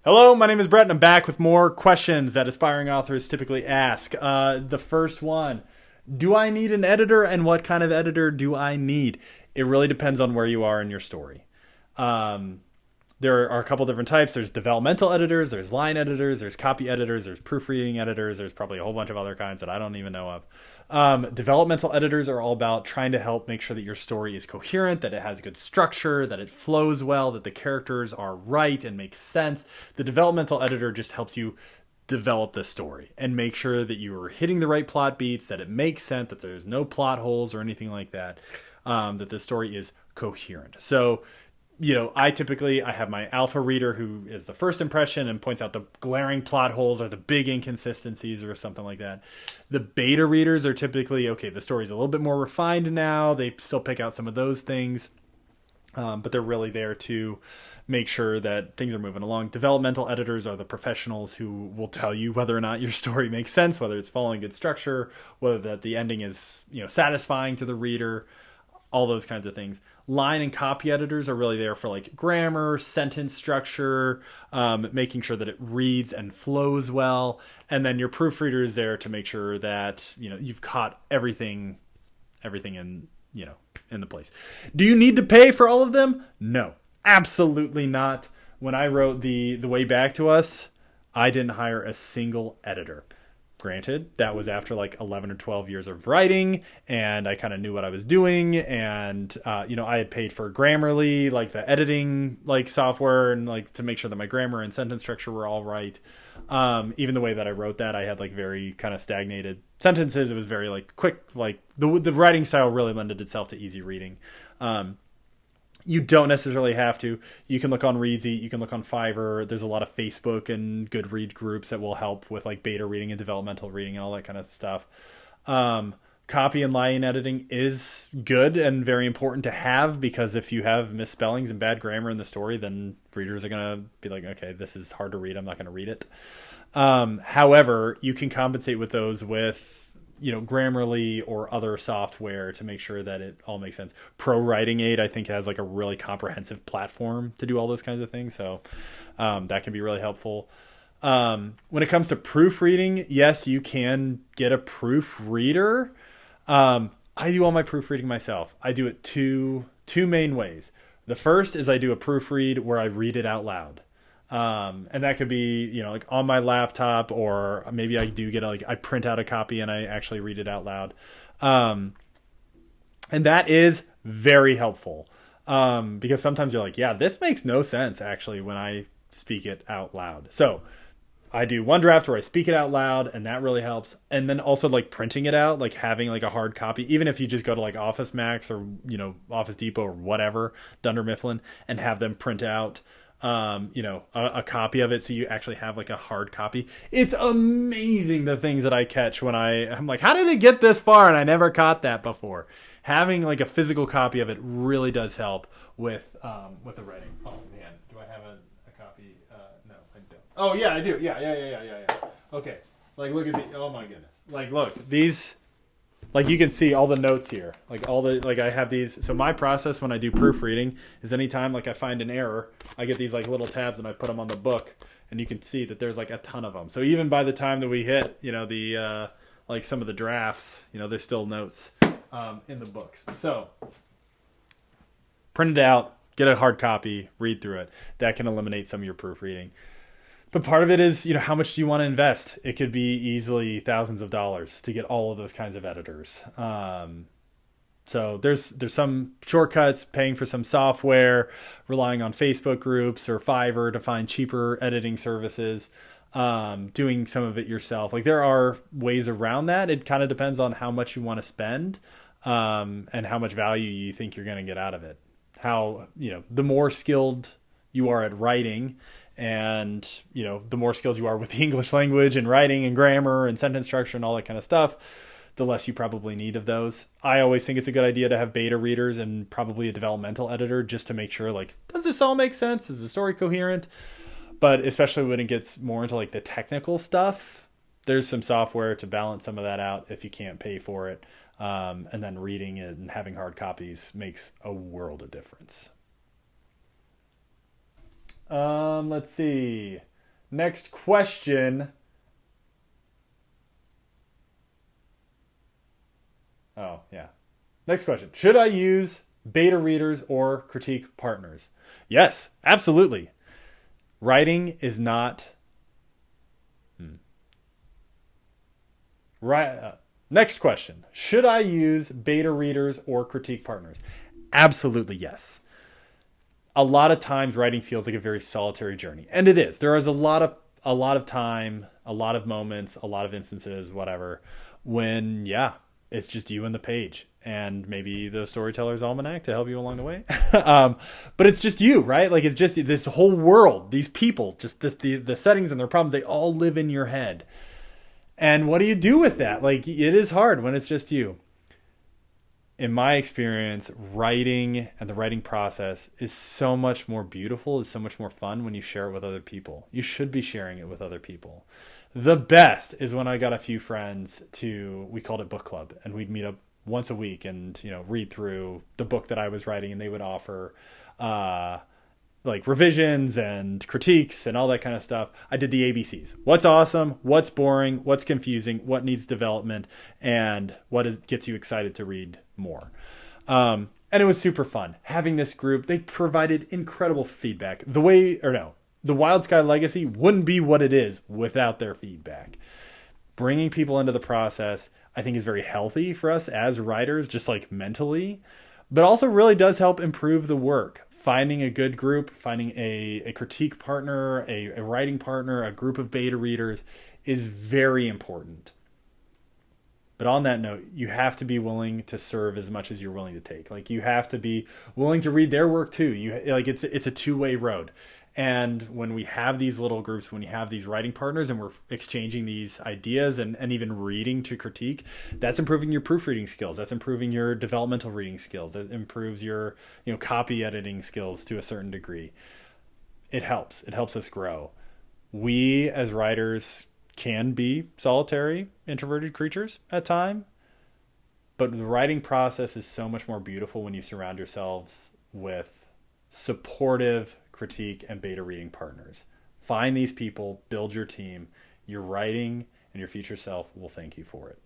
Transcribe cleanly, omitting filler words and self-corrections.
Hello, my name is Brett, and I'm back with more questions that aspiring authors typically ask. The first one: do I need an editor, and what kind of editor do I need? It really depends on where you are in your story. Um, there are a couple different types. There's developmental editors, there's line editors, there's copy editors, there's proofreading editors, there's probably a whole bunch of other kinds that I don't even know of. Developmental editors are all about trying to help make sure that your story is coherent, that it has good structure, that it flows well, that the characters are right and make sense. The developmental editor just helps you develop the story and make sure that you are hitting the right plot beats, that it makes sense, that there's no plot holes or anything like that, that the story is coherent. So I have my alpha reader who is the first impression and points out the glaring plot holes or the big inconsistencies or something like that. The beta readers are typically, okay, the story's a little bit more refined now. They still pick out some of those things, but they're really there to make sure that things are moving along. Developmental editors are the professionals who will tell you whether or not your story makes sense, whether it's following good structure, whether that the ending is satisfying to the reader, all those kinds of things. Line and copy editors are really there for like grammar, sentence structure, making sure that it reads and flows well. And then your proofreader is there to make sure that you've caught everything in the place. Do you need to pay for all of them? No, absolutely not. When I wrote the Way Back to Us, I didn't hire a single editor. Granted, that was after like 11 or 12 years of writing, and I kind of knew what I was doing, and I had paid for Grammarly, like the editing like software, and like to make sure that my grammar and sentence structure were all right. Even the way that I wrote that, I had like very kind of stagnated sentences. It was very like quick, like the writing style really lended itself to easy reading. You don't necessarily have to. You can look on Reedsy, you can look on Fiverr. There's a lot of Facebook and Goodread groups that will help with like beta reading and developmental reading and all that kind of stuff. Copy and line editing is good and very important to have, because if you have misspellings and bad grammar in the story, then readers are going to be like, okay, this is hard to read, I'm not going to read it. However, you can compensate with those with Grammarly or other software to make sure that it all makes sense. Pro Writing Aid, I think, has like a really comprehensive platform to do all those kinds of things. So that can be really helpful. When it comes to proofreading, yes, you can get a proofreader. I do all my proofreading myself. I do it two main ways. The first is I do a proofread where I read it out loud. And that could be, like on my laptop, or maybe I do get I print out a copy and I actually read it out loud. And that is very helpful. Because sometimes you're like, yeah, this makes no sense actually when I speak it out loud. So I do one draft where I speak it out loud, and that really helps. And then also like printing it out, like having like a hard copy, even if you just go to like Office Max or, Office Depot or whatever, Dunder Mifflin, and have them print out a copy of it, so you actually have like a hard copy. It's amazing the things that I catch when I'm like, how did it get this far? And I never caught that before. Having like a physical copy of it really does help with the writing. Oh man, do I have a copy? No, I don't. Oh yeah, I do. Yeah. Okay, like look at the. Oh my goodness. Like look, these. Like you can see all the notes here, like I have these. So my process when I do proofreading is anytime like I find an error, I get these like little tabs and I put them on the book, and you can see that there's like a ton of them. So even by the time that we hit, the like some of the drafts, there's still notes in the books. So print it out, get a hard copy, read through it. That can eliminate some of your proofreading. But part of it is, how much do you want to invest? It could be easily thousands of dollars to get all of those kinds of editors. So there's some shortcuts, paying for some software, relying on Facebook groups or Fiverr to find cheaper editing services, doing some of it yourself. Like there are ways around that. It kind of depends on how much you want to spend, and how much value you think you're going to get out of it. The more skilled you are at writing, and the more skills you are with the English language and writing and grammar and sentence structure and all that kind of stuff, the less you probably need of those. I always think it's a good idea to have beta readers and probably a developmental editor, just to make sure, like, does this all make sense? Is the story coherent? But especially when it gets more into like the technical stuff, there's some software to balance some of that out if you can't pay for it. And then reading it and having hard copies makes a world of difference. Let's see. Next question. Oh, yeah. Next question. Should I use beta readers or critique partners? Yes, absolutely. Writing is not right. Next question. Should I use beta readers or critique partners? Absolutely yes. A lot of times writing feels like a very solitary journey, and it is. There is a lot of time, a lot of moments, a lot of instances, whatever, when it's just you and the page, and maybe the storyteller's almanac to help you along the way. But it's just you, right? Like, it's just this whole world, these people, just the settings and their problems, they all live in your head. And what do you do with that? Like, it is hard when it's just you. In my experience, writing and the writing process is so much more beautiful, is so much more fun when you share it with other people. You should be sharing it with other people. The best is when I got a few friends we called it book club, and we'd meet up once a week and, read through the book that I was writing, and they would offer, like revisions and critiques and all that kind of stuff. I did the ABCs. What's awesome, what's boring, what's confusing, what needs development, and gets you excited to read more. And it was super fun. Having this group, they provided incredible feedback. The Wild Sky Legacy wouldn't be what it is without their feedback. Bringing people into the process, I think, is very healthy for us as writers, just like mentally, but also really does help improve the work. Finding a good group, finding a critique partner, a writing partner, a group of beta readers is very important. But on that note, you have to be willing to serve as much as you're willing to take. Like, you have to be willing to read their work too. It's a two-way road. And when we have these little groups, when you have these writing partners and we're exchanging these ideas and even reading to critique, that's improving your proofreading skills. That's improving your developmental reading skills. That improves your copy editing skills to a certain degree. It helps. It helps us grow. We as writers can be solitary, introverted creatures at times, but the writing process is so much more beautiful when you surround yourselves with supportive critique and beta reading partners. Find these people, build your team. Your writing and your future self will thank you for it.